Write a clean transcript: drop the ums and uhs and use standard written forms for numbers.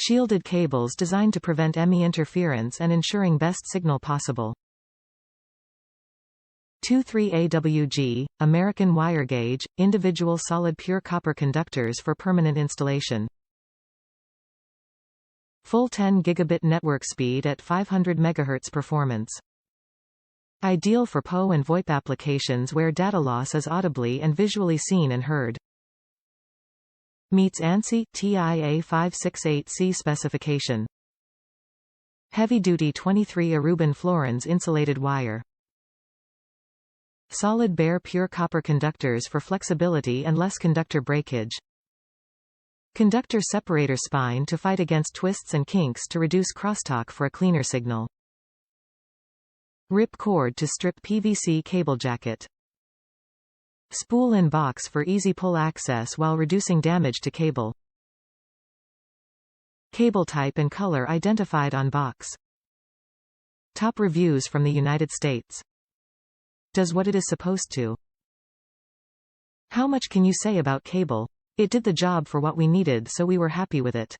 Shielded cables designed to prevent ME interference and ensuring best signal possible. 23AWG, American wire gauge, individual solid pure copper conductors for permanent installation. Full 10 gigabit network speed at 500 MHz performance. Ideal for Poe and VoIP applications where data loss is audibly and visually seen and heard. Meets ANSI TR4-570SHBL-500 specification. Heavy-duty 23 Aruban fluorines insulated wire. Solid bare pure copper conductors for flexibility and less conductor breakage. Conductor separator spine to fight against twists and kinks to reduce crosstalk for a cleaner signal. Rip cord to strip PVC cable jacket. Spool in box for easy pull access while reducing damage to cable. Cable type and color identified on box. Top reviews from the United States. Does what it is supposed to. How much can you say about cable? It did the job for what we needed, so we were happy with it.